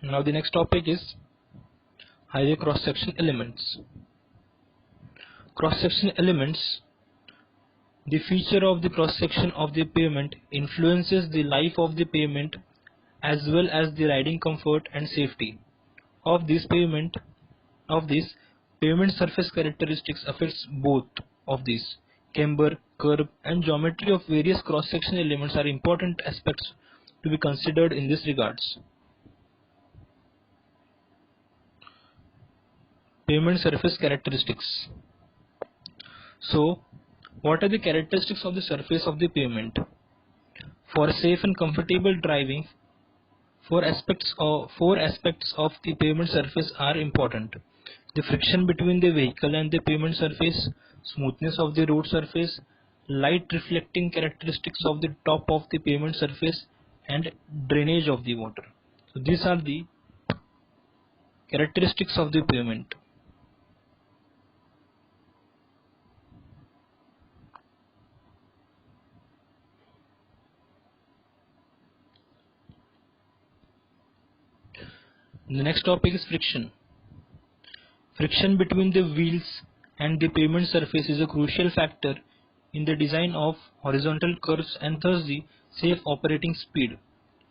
Now the next topic is highway cross-section elements. Cross-section elements. The feature of the cross-section of the pavement influences the life of the pavement as well as the riding comfort and safety of this pavement. Pavement surface characteristics affects both of these. Camber, curve, and geometry of various cross-section elements are important aspects to be considered in this regards. Pavement surface characteristics. So, what are the characteristics of the surface of the pavement? For safe and comfortable driving, four aspects of the pavement surface are important: the friction between the vehicle and the pavement surface, smoothness of the road surface, light reflecting characteristics of the top of the pavement surface, and drainage of the water. So these are the characteristics of the pavement. The next topic is friction. Friction between the wheels and the pavement surface is a crucial factor in the design of horizontal curves and thus the safe operating speed.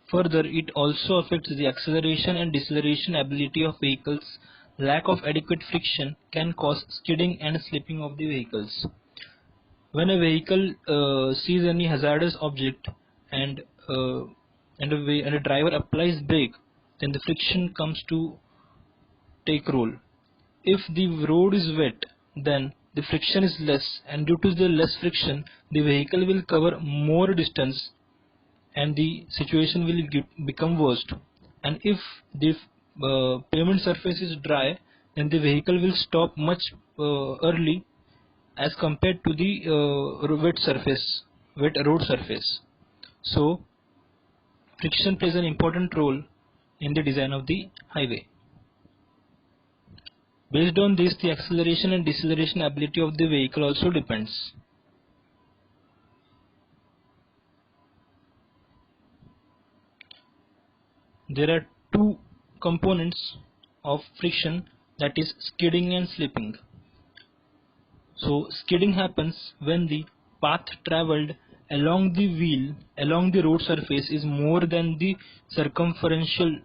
Further, it also affects the acceleration and deceleration ability of vehicles. Lack of adequate friction can cause skidding and slipping of the vehicles. When a vehicle sees any hazardous object and a driver applies brake, then the friction comes to take role. If the road is wet, then the friction is less, and due to the less friction, the vehicle will cover more distance and the situation will become worse. And if the pavement surface is dry, then the vehicle will stop much early as compared to the wet road surface. So friction plays an important role in the design of the highway. Based on this, the acceleration and deceleration ability of the vehicle also depends. There are two components of friction, that is skidding and slipping. So skidding happens when the path traveled along the road surface is more than the circumferential,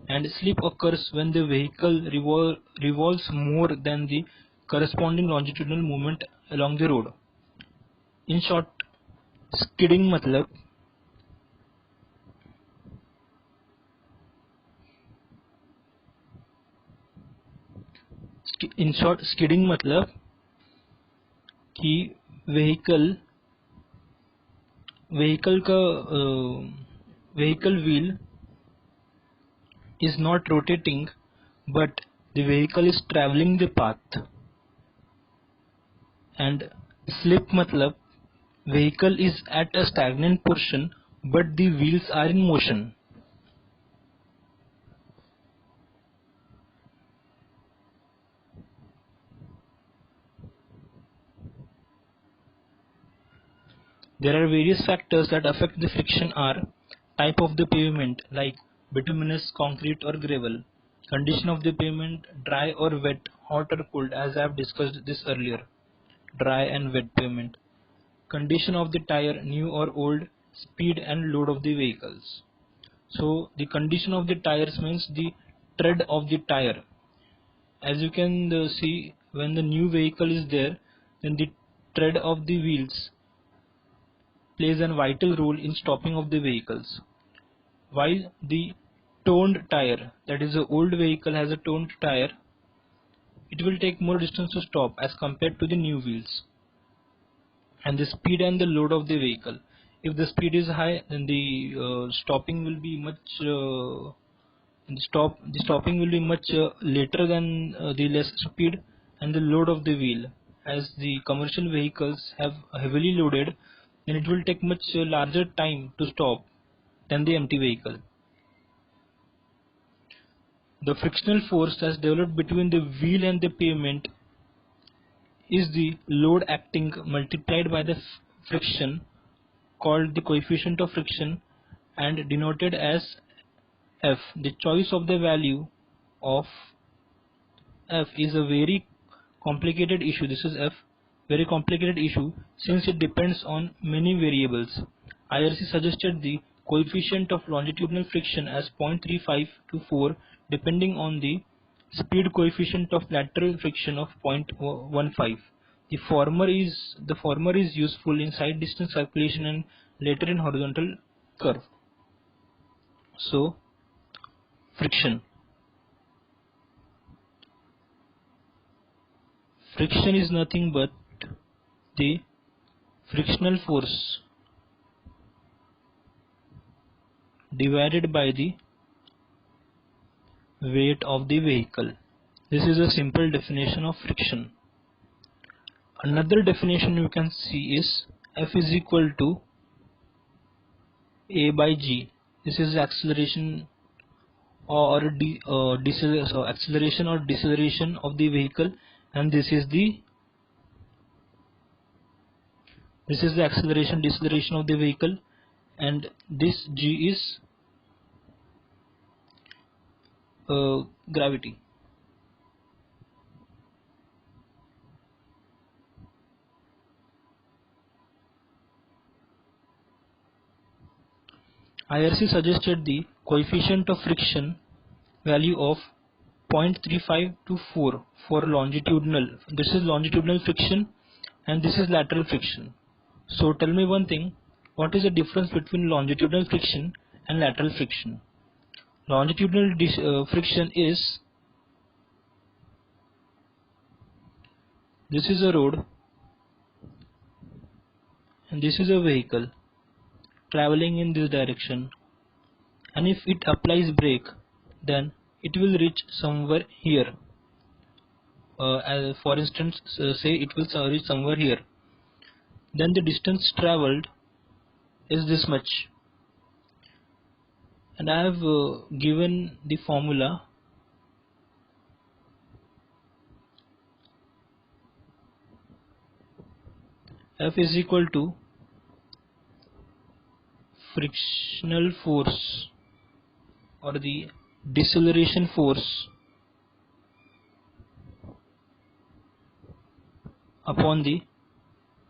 and slip occurs when the vehicle revolves more than the corresponding longitudinal movement along the road. In short, skidding मतलब कि vehicle wheel is not rotating, but the vehicle is traveling the path. And slip matlab vehicle is at a stagnant portion, but the wheels are in motion. There are various factors that affect the friction are: type of the pavement like bituminous, concrete or gravel, condition of the pavement, dry or wet, hot or cold, as I have discussed this earlier, dry and wet pavement, condition of the tire, new or old, speed and load of the vehicles. So the condition of the tires means the tread of the tire. As you can see, when the new vehicle is there, then the tread of the wheels plays a vital role in stopping of the vehicles, while the toned tire, that is the old vehicle has a toned tire, it will take more distance to stop as compared to the new wheels. And the speed and the load of the vehicle, if the speed is high, then the stopping will be much stopping will be much later than the less speed. And the load of the wheel, as the commercial vehicles have heavily loaded, then it will take much larger time to stop than the empty vehicle. The frictional force that's developed between the wheel and the pavement is the load acting multiplied by the friction, called the coefficient of friction and denoted as F. The choice of the value of F is a very complicated issue. This is F, very complicated issue since it depends on many variables. IRC suggested the coefficient of longitudinal friction as 0.35 to 4 depending on the speed coefficient of lateral friction of 0.15. The former is useful in side distance calculation and later in horizontal curve. So friction. Friction is nothing but the frictional force divided by the weight of the vehicle. This is a simple definition of friction. Another definition you can see is F is equal to A by G. This is acceleration or acceleration or deceleration of the vehicle, and this is the acceleration deceleration of the vehicle, and this G is gravity. IRC suggested the coefficient of friction value of 0.35 to 4 for longitudinal. This is longitudinal friction and this is lateral friction. So tell me one thing, what is the difference between longitudinal friction and lateral friction? Longitudinal friction is, this is a road and this is a vehicle traveling in this direction, and if it applies brake then it will reach somewhere here. For instance, say it will reach somewhere here, then the distance traveled is this much, and I have given the formula. F is equal to frictional force or the deceleration force upon the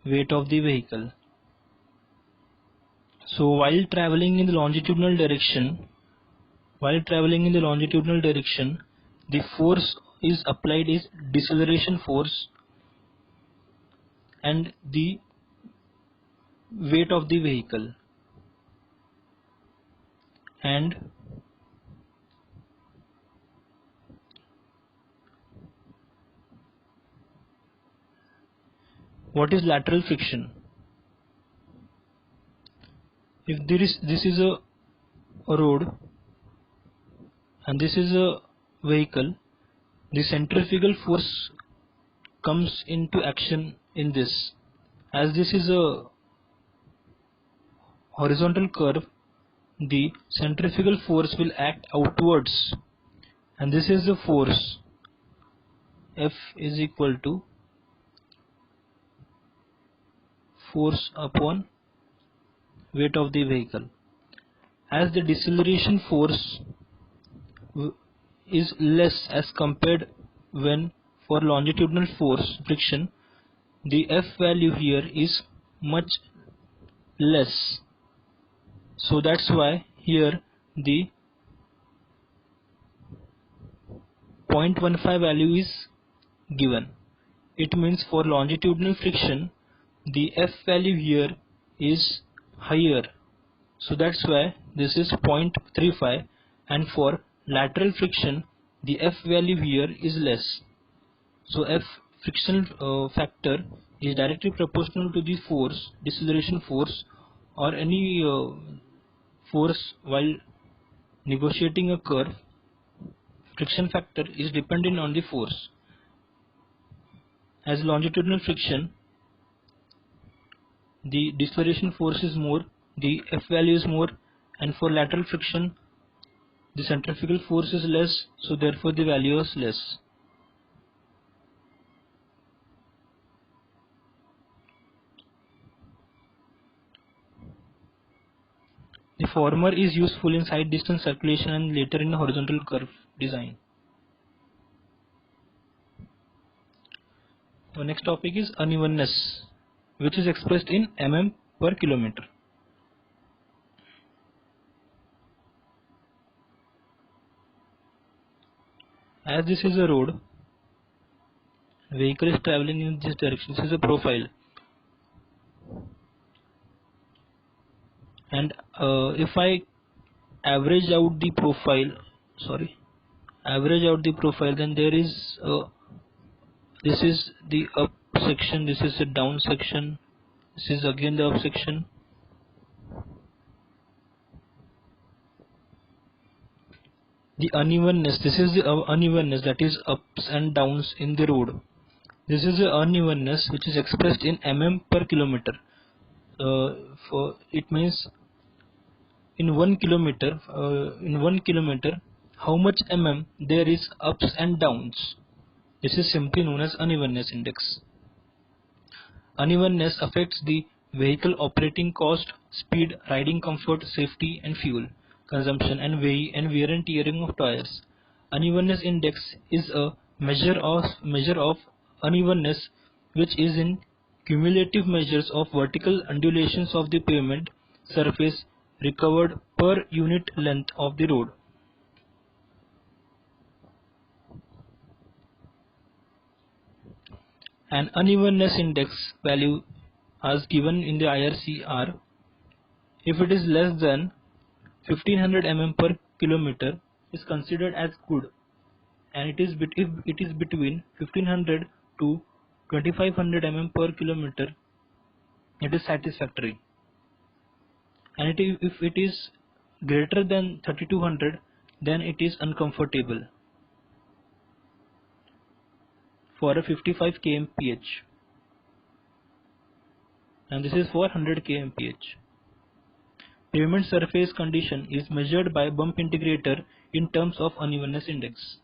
weight of the vehicle. So while traveling in the longitudinal direction, the force is applied is deceleration force and the weight of the vehicle, and what is lateral friction? If this is a road and this is a vehicle, the centrifugal force comes into action in this. As this is a horizontal curve, the centrifugal force will act outwards, and this is the force. F is equal to force upon weight of the vehicle. As the deceleration force is less as compared when for longitudinal force friction, the F value here is much less. So that's why here the 0.15 value is given. It means for longitudinal friction the F value here is higher. So that's why this is 0.35, and for lateral friction the F value here is less. So F frictional factor is directly proportional to the force, deceleration force, or any force while negotiating a curve. Friction factor is dependent on the force. As longitudinal friction, the deceleration force is more, the F value is more, and for lateral friction the centrifugal force is less, so therefore the value is less. The former is useful in side distance circulation and later in horizontal curve design. The next topic is unevenness, which is expressed in mm per kilometer. As this is a road, vehicle is traveling in this direction. This is a profile, and if I average out the profile, then there is this is the up section, this is the down section, this is again the up section. The unevenness, this is the unevenness, that is ups and downs in the road. This is the unevenness which is expressed in mm per kilometer. It means in 1 kilometer, how much mm there is ups and downs. This is simply known as unevenness index. Unevenness affects the vehicle operating cost, speed, riding comfort, safety and fuel consumption, and wear and tearing of tires. Unevenness index is a measure of unevenness, which is in cumulative measures of vertical undulations of the pavement surface recovered per unit length of the road. An unevenness index value as given in the IRC are: if it is less than 1500 mm per kilometer is considered as good, and if it is between 1500 to 2500 mm per kilometer, it is satisfactory, and if it is greater than 3200, then it is uncomfortable for a 55 kmph, and this is for 100 kmph. Pavement surface condition is measured by bump integrator in terms of unevenness index.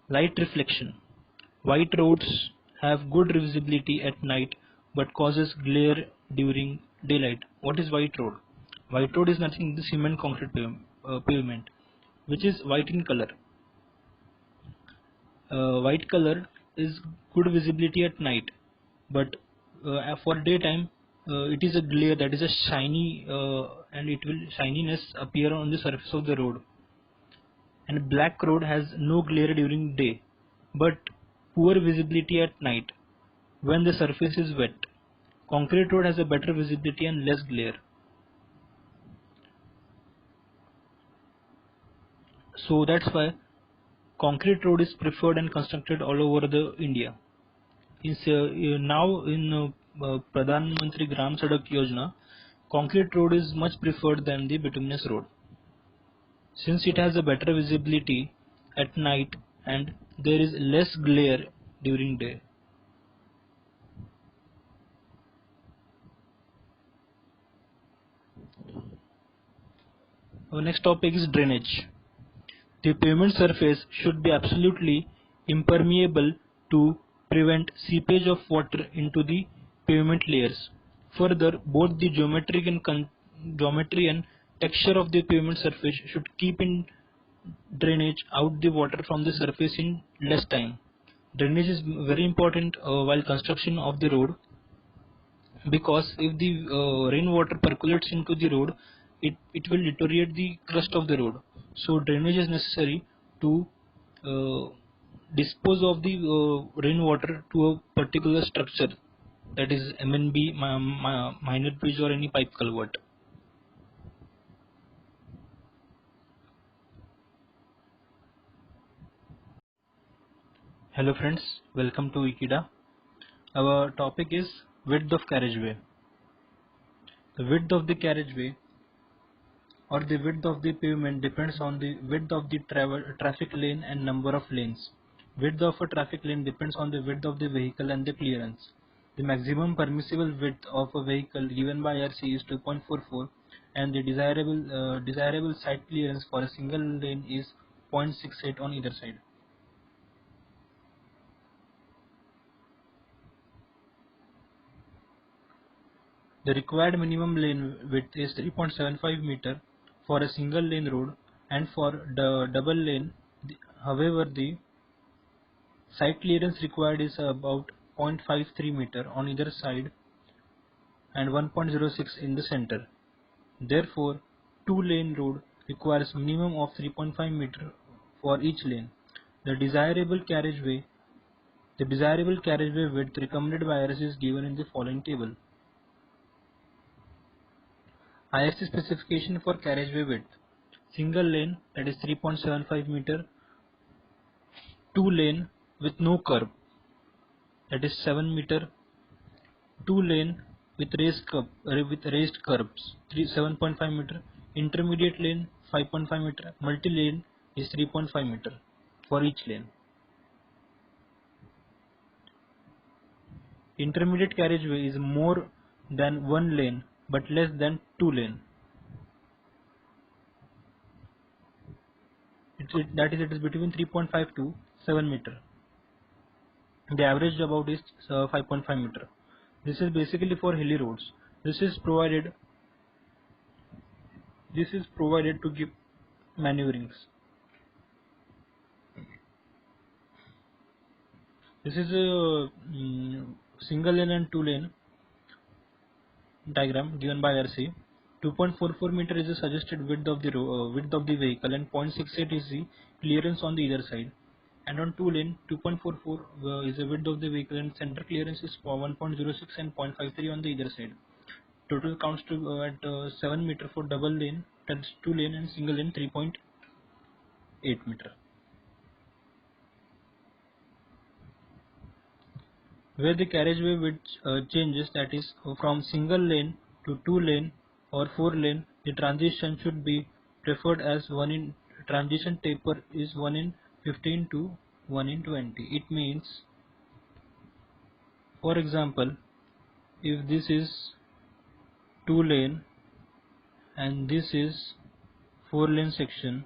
Light reflection. White roads have good visibility at night but causes glare during daylight. What is white road? White road is nothing but cement concrete pavement, which is white in color. White color is good visibility at night, but for daytime it is a glare, that is a shiny and it will shininess appear on the surface of the road. And black road has no glare during day but poor visibility at night when the surface is wet. Concrete road has a better visibility and less glare. So that's why concrete road is preferred and constructed all over the India. Now in Pradhan Mantri Gram Sadak Yojana, concrete road is much preferred than the bituminous road, since it has a better visibility at night and there is less glare during day. Our next topic is drainage. The pavement surface should be absolutely impermeable to prevent seepage of water into the pavement layers. Further, both the geometry and texture of the pavement surface should keep in drainage out the water from the surface in less time. Drainage is very important while construction of the road, because if the rainwater percolates into the road, it will deteriorate the crust of the road. So drainage is necessary to dispose of the rainwater to a particular structure, that is MNB, minor bridge or any pipe culvert. Hello friends, welcome to Wikida. Our topic is width of carriageway. The width of the carriageway or the width of the pavement depends on the width of the traffic lane and number of lanes. Width of a traffic lane depends on the width of the vehicle and the clearance. The maximum permissible width of a vehicle given by IRC is 2.44, and the desirable side clearance for a single lane is 0.68 on either side. The required minimum lane width is 3.75 meter for a single lane road, and for the double lane, however, the side clearance required is about 0.53 meter on either side and 1.06 in the center. Therefore, two-lane road requires minimum of 3.5 meter for each lane. The desirable carriageway width recommended by IRS is given in the following table. IRC specification for carriageway width: single lane, that is 3.75 meter, two lane with no curb, that is 7 meter, two lane with raised curbs, 7.5 meter, intermediate lane 5.5 meter, multi lane is 3.5 meter for each lane. Intermediate carriageway is more than one lane but less than two lane. It is between 3.5 to 7 meter. The average about is 5.5 meter. This is basically for hilly roads. This is provided to give maneuverings. This is a single lane and two lane diagram given by RC. 2.44 meter is the suggested width of the vehicle, and 0.68 is the clearance on the either side. And on two lane, 2.44 is the width of the vehicle, and center clearance is 1.06 and 0.53 on the either side. Total counts to at 7 meter for double lane, that's two lane, and single lane 3.8 meter. Where the carriageway width changes, that is from single lane to two lane or four lane, the transition should be preferred as 1 in transition taper is 1 in 15 to 1 in 20. It means, for example, if this is two lane and this is four lane section,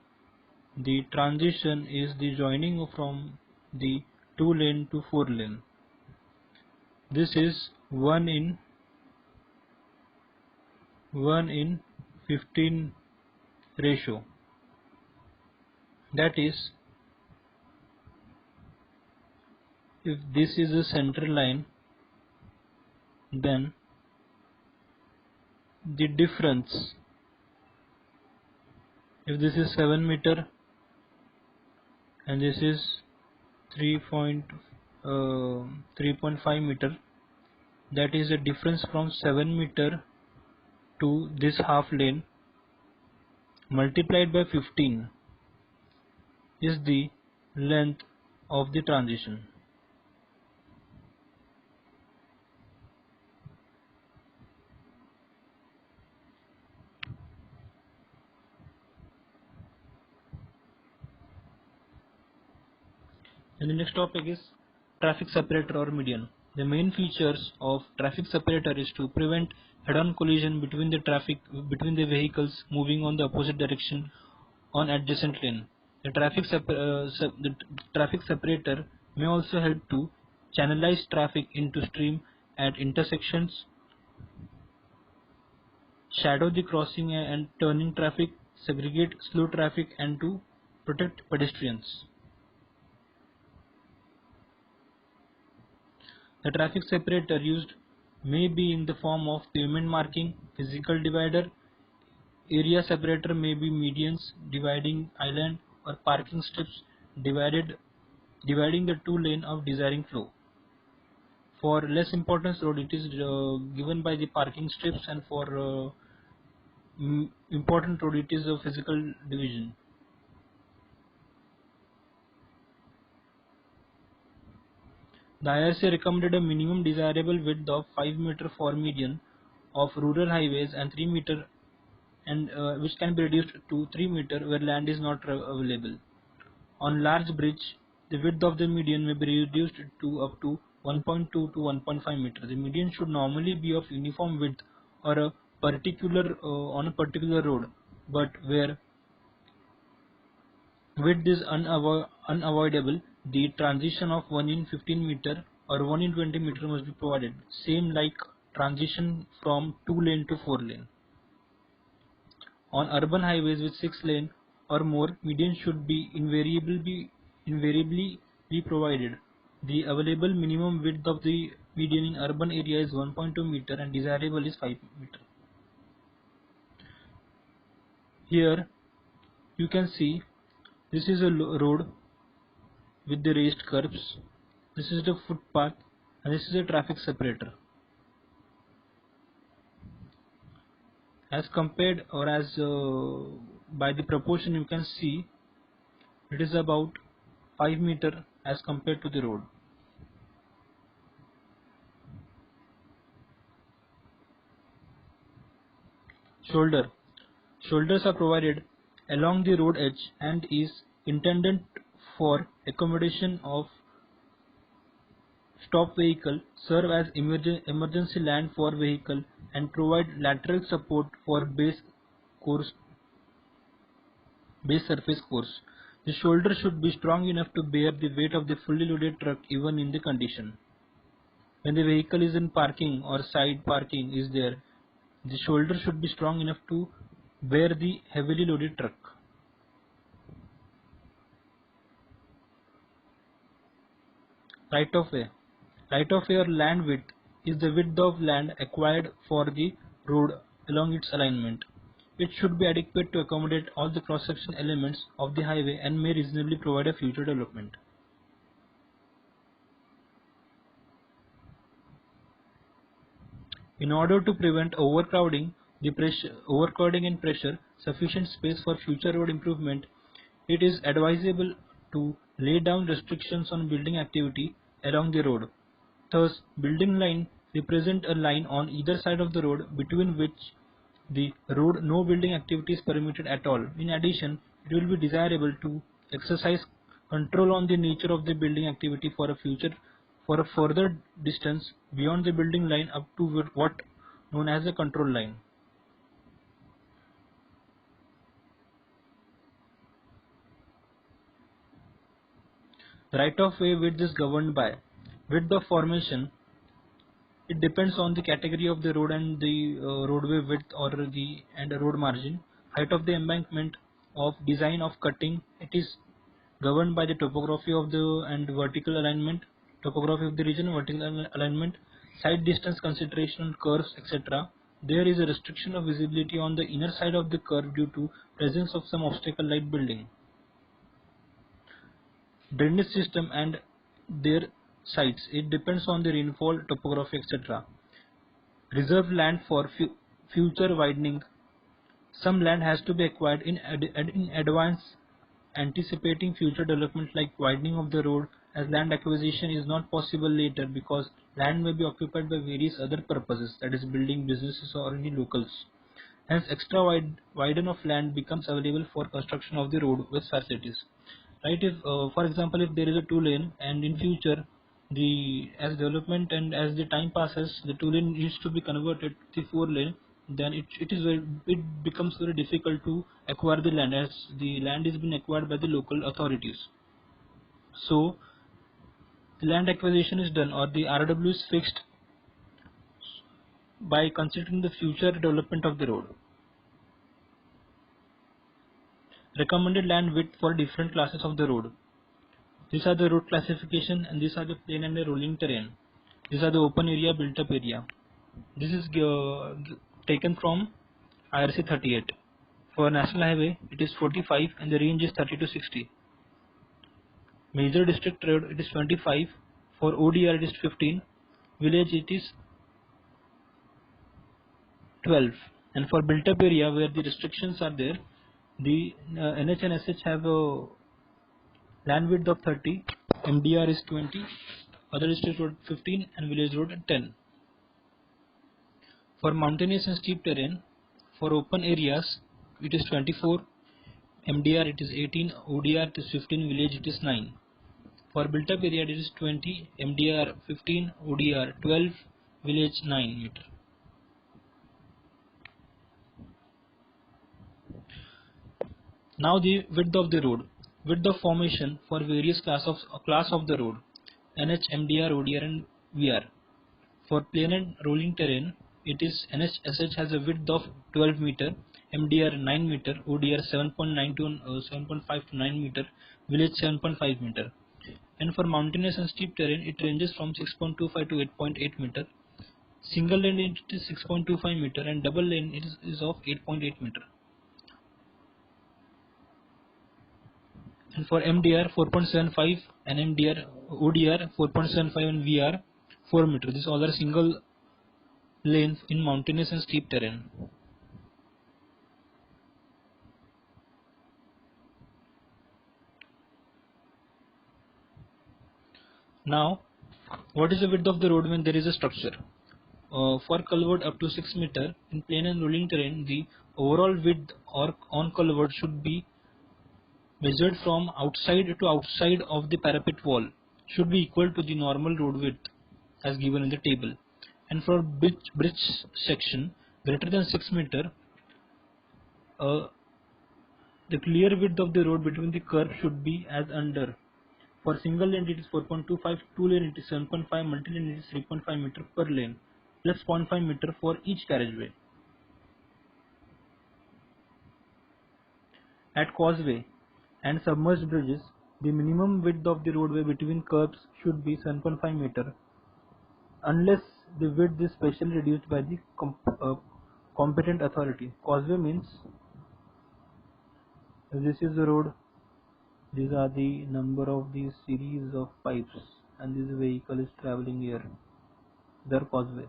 the transition is the joining from the two lane to four lane. This is 1 in 15 ratio. That is, if this is a center line, then the difference, if this is 7 meter and this is 3.5 meter, that is the difference from 7 meter to this half lane multiplied by 15 is the length of the transition. And the next topic is traffic separator or median. The main features of traffic separator is to prevent head-on collision between the vehicles moving on the opposite direction on adjacent lane. The traffic separator may also help to channelize traffic into stream at intersections, shadow the crossing and turning traffic, segregate slow traffic, and to protect pedestrians. The traffic separator used may be in the form of pavement marking, physical divider, area separator may be medians, dividing island, or parking strips dividing the two lanes of desiring flow. For less importance road, it is given by the parking strips, and for important road, it is a physical division. The IRC recommended a minimum desirable width of 5 meter for median of rural highways and 3 meter, and which can be reduced to 3 meter where land is not available. On large bridge, the width of the median may be reduced to up to 1.2 to 1.5 meter. The median should normally be of uniform width or a particular on a particular road, but where width is unavoidable, the transition of 1 in 15 meter or 1 in 20 meter must be provided. Same like transition from 2-lane to 4-lane. On urban highways with 6 lanes or more, median should be invariably be provided. The available minimum width of the median in urban area is 1.2 meter and desirable is 5 meter. Here you can see this is a road with the raised curbs. This is the footpath and this is a traffic separator. As compared or as by the proportion, you can see it is about 5 meter as compared to the road. Shoulders are provided along the road edge and is intended for accommodation of stop vehicle, serve as emergency land for vehicle and provide lateral support for base surface course. The shoulder should be strong enough to bear the weight of the fully loaded truck even in the condition. When the vehicle is in parking or side parking is there, the shoulder should be strong enough to bear the heavily loaded truck. Right of way. Right of way or land width is the width of land acquired for the road along its alignment. It should be adequate to accommodate all the cross-section elements of the highway and may reasonably provide a future development. In order to prevent overcrowding and pressure, sufficient space for future road improvement, it is advisable to lay down restrictions on building activity along the road. Thus, building line represent a line on either side of the road between which the road no building activity is permitted at all. In addition, it will be desirable to exercise control on the nature of the building activity for a further distance beyond the building line up to what known as a control line. The right of way width is governed by width of formation. It depends on the category of the road and the roadway width or the road margin. Height of the embankment of design of cutting, it is governed by the topography of the vertical alignment, topography of the region, vertical alignment, side distance consideration, curves, etc. There is a restriction of visibility on the inner side of the curve due to presence of some obstacle like building. Drainage system and their sites, it depends on the rainfall, topography, etc. Reserved land for future widening. Some land has to be acquired in advance, anticipating future development like widening of the road, as land acquisition is not possible later because land may be occupied by various other purposes, that is building, businesses or any locals. Hence extra widen of land becomes available for construction of the road with facilities. Right, if for example if there is a 2-lane and in future as development and as the time passes the 2-lane needs to be converted to 4-lane, then it becomes very difficult to acquire the land as the land is being acquired by the local authorities. So the land acquisition is done or the RW is fixed by considering the future development of the road. Recommended land width for different classes of the road. These are the road classification and these are the plain and the rolling terrain. These are the open area, built up area. This is taken from IRC 38. For national highway it is 45 and the range is 30 to 60. Major district road it is 25. For ODR it is 15. Village it is 12. And for built up area where the restrictions are there, the NH and SH have a land width of 30, MDR is 20, other district road 15 and village road 10. For mountainous and steep terrain, for open areas it is 24, MDR it is 18, ODR it is 15, village it is 9. For built up area it is 20, MDR 15, ODR 12, village 9 meter. Now the width of the road. Width of formation for various class of the road, NH, MDR, ODR and VR. For plain and rolling terrain, NHSH has a width of 12 meter, MDR 9 meter, ODR 7.9 to 7.5 to 9 meter, village 7.5 meter. And for mountainous and steep terrain, it ranges from 6.25 to 8.8 meter. Single lane it is 6.25 meter and double lane is of 8.8 meter. And for MDR 4.75 and ODR 4.75 and VR 4 meter. These all are single lanes in mountainous and steep terrain. Now, what is the width of the road when there is a structure? For culvert up to 6 meter in plain and rolling terrain, the overall width or on culvert should be measured from outside to outside of the parapet wall should be equal to the normal road width as given in the table. And for bridge section greater than 6 meter, the clear width of the road between the curb should be as under. For single lane it is 4.25, two lane it is 7.5, multi-lane it is 3.5 meter per lane, plus 0.5 meter for each carriageway. At causeway and submerged bridges, the minimum width of the roadway between curbs should be 7.5 meter, unless the width is specially reduced by the competent authority. Causeway means this is the road, these are the number of these series of pipes, and this vehicle is traveling here. Their causeway.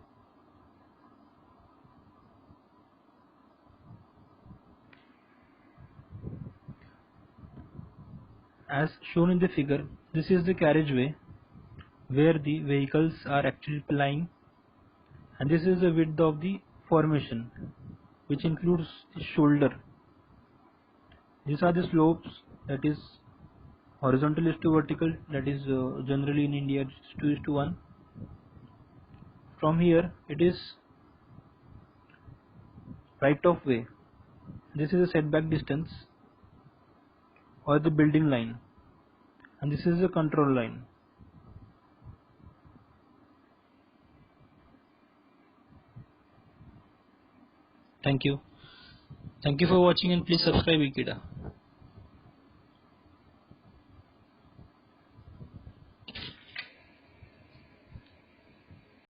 As shown in the figure, this is the carriageway where the vehicles are actually plying, and this is the width of the formation, which includes the shoulder. These are the slopes, that is horizontal is to vertical, that is generally in India it's 2:1. From here it is right of way. This is a setback distance or the building line, and this is the control line. Thank you. Thank you for watching, and please subscribe Wikida.